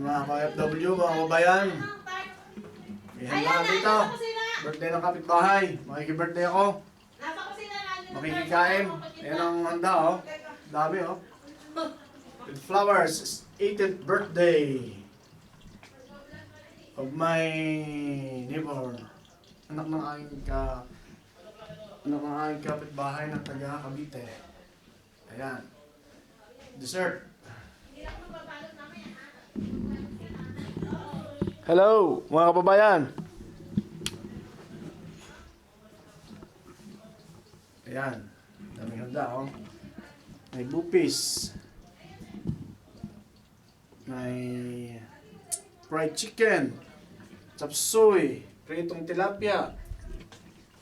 Mga ka-FW, mga kabayan. May handa dito. Birthday ng kapitbahay. Makiki-birthday ako. Makikikain. Ayan ang handa, oh. Dami, oh. With flowers. 18th birthday of my neighbor. Anak ng aking kapitbahay ng taga Cavite. Ayan. Dessert. Hello, mga kababayan. Ayan. Daming handa, oh. May bupis. May fried chicken. Chapsuy. Pritong tilapia.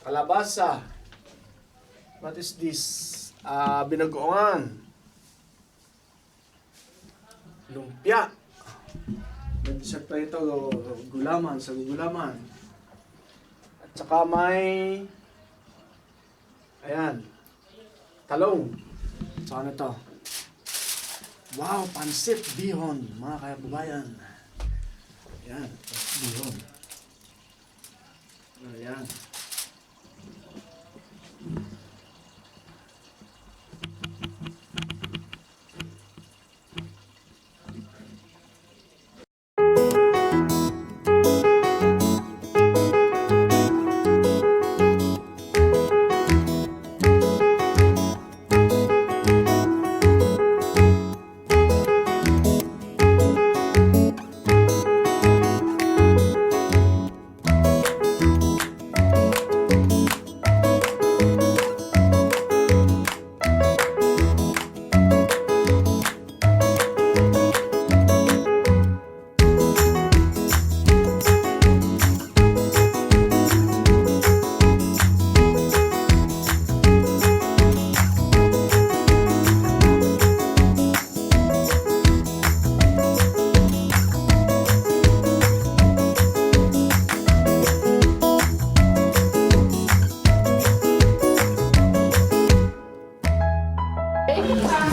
Kalabasa. What is this? Binagoongan. Lumpia. May dessert pa ito, gulaman, sa gulaman. At saka may, ayan, talong. Saan ito? Wow, pansit bihon, mga kababayan. Ayan, pansit bihon. Ayan.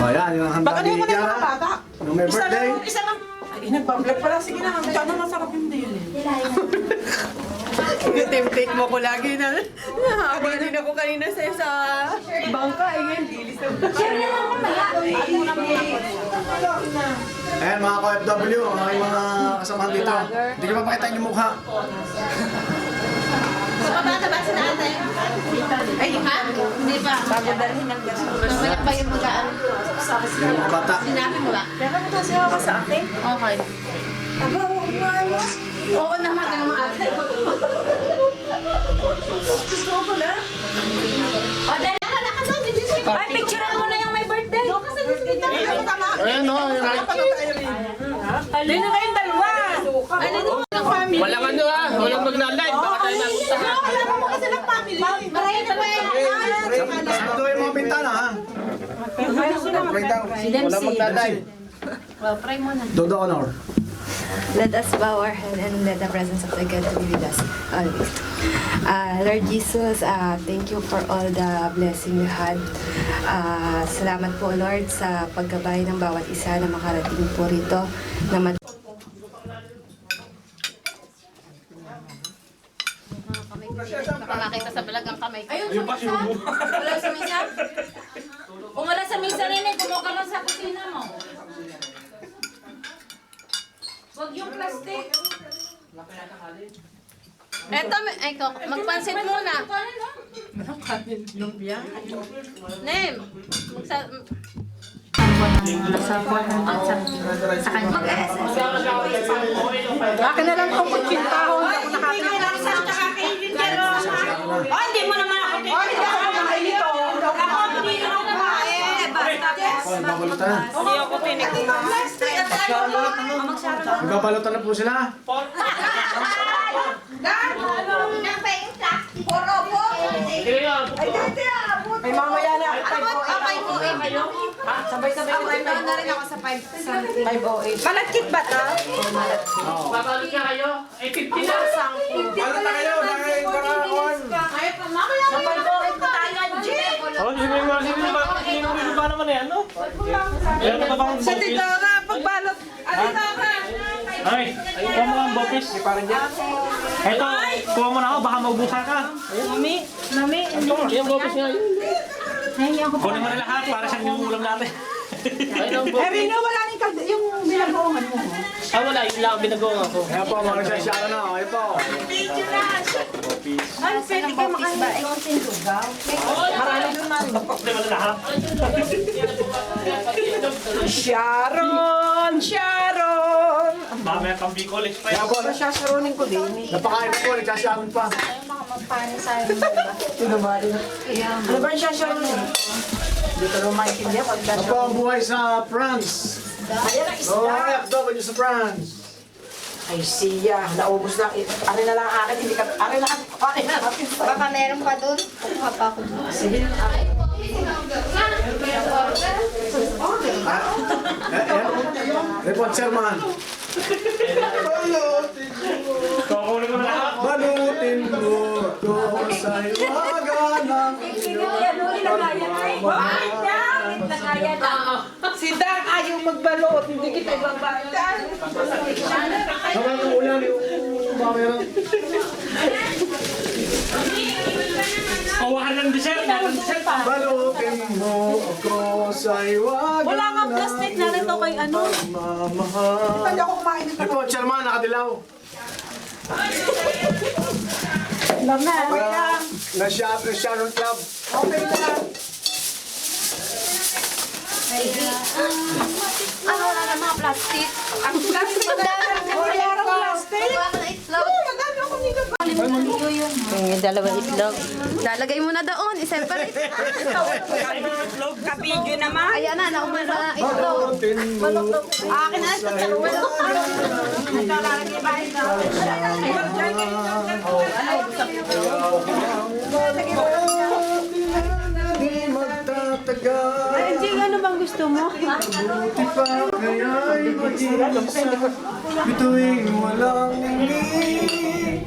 Ayan, yung handa ni Kiara. Nung may birthday. Isa lang. Ay, nagpa-vlog pala. Sige na, gano'n masarap yung din eh. Template mo ko lagi na. Habang din ako kanina sa bangka. Eh, ngayon, dilis na. Ayan, mga ka-FW, ang aking mga kasamahan dito. Hindi ko papakitain yung mukha. Mabata ba si nanay? Ay, ha? Hindi pa. Bago dalhin ng gas. Mamaya pa yung magaan. Yung mga bata. Sinabi mo ba? Kaya mo kasi ako sa akin. Okay. Aba, Oo naman, ang mga ate. gusto ko na. O, dahil ka doon. Ay, picturean mo na yung may birthday. Kasi dito na. Ayan, no, yung Alin na kayong dalawa. Ano doon ang family? Walang ano ah, walang mag-live, baka tayo magpuntahan. Wala mo kasi ng family. Marami na ba yan? Sakto yung mga bintana, ha? Walang magdaday. Well, pray mo na. Dodo honor. Let us bow our head and let the presence of the God to be with us always. Lord Jesus, thank you for all the blessing you had. Salamat po, Lord, sa paggabay ng bawat isa na makarating po rito. Na Baka makita sa balag ang kamay. Ayun, sa misa. Wala sa misa. Kung wala sa misa rin eh, kumuha ka lang sa kusina mo. Huwag yung plastic. Eto, magpansit muna. Nem, Akin na lang itong kutsintahon. Ako nakakita. Oh, hindi mo naman ako. Oh, hindi ako kumain nito. Ako, hindi na ako kumain. Basta. Nagbabalutan na. Hindi ako tinikumain. Nagbabalutan na po sila. Ay, mamaya na. Sabay-sabay ko na rin ako sa 508. Malagkit ba ito? Babalik na kayo, eh 50 na. Balot na kayo, nakakakuhan. Sa 508 pa tayo, Jay. Oh, sino ba naman eh, ano? Meron pa bang Sa Tidora, pagbalot. Ano ka? Ay, kuha mo ang bopis. Eto, kuha mo na ako, baka maubusan ka. Mami, Yung bopis nga yun. Kunin mo na lahat para sa yung ulam natin. Eh, Rino, wala rin yung binagoongan mo. Ah, wala, yun lang ang binagoong ako. Ayan po, mga nagsasara na. Ayan po. Ay, pwede kayo makain lugaw. Marami doon man. Hindi mo na lahat. Sharon! Sharon! Mamaya pang Bicol Express. Ayan po, Sharonin ko din. napakain po, nagsasara pa. Ano ba yung Sharonin? Hindi ko naman maintindihan pag Ayan po ang buhay sa France. Ayan ang Oh, isda. FW sa France. Ay, siya. Naubos na. Ari na lang akin. Hindi ka... Ari na lang. Ari na natin. Baka meron pa doon. Kukuha pa ako doon. Sige. Report, Sherman. Kukunin mo na lahat. Balutin mo ito sa iwaga ng Si Dan ayaw magbalot. Hindi kita ibabatan. Naman ang ulan yung mamaya. Kawahan ng dessert. Meron dessert pa. Balutin mo ako sa iwaga Wala nga plastic na rin to kay ano. mamahal. Hindi ako kumain nito. Report, Sherman, nakadilaw. Lang na. Okay lang. Na-Sharon Club. Okay lang. Ano wala na mga plastic? Ang plastic na Wala lang plastic. Wala na itlog. Maganda ako nito. Dalawang itlog. Lalagay mo na doon. I-separate. Kapidyo naman. Ayan na, naubos na itlog. Balutin mo Akin na sa taluwa. Lalagay ba ito? Di magtatagal. Ay, Jing, ano bang gusto mo? Buti pa kaya'y mag-iisa. Bituing walang ningin.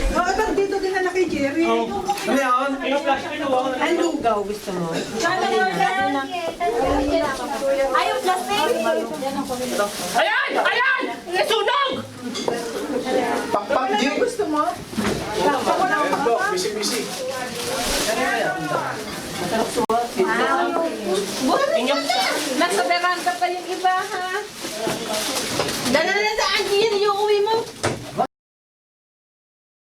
Oo, bang dito din na kay Jerry. Ano yan? Yung plastic ito. Ang lugaw gusto mo? Ayaw plastic. Ayan! Ayan! Nasunog! Pakpak, G. Gusto mo? Ayan po, busy-busy. Nasa veranda pa yung iba, ha? Dala na sa auntie yun, yung uwi mo.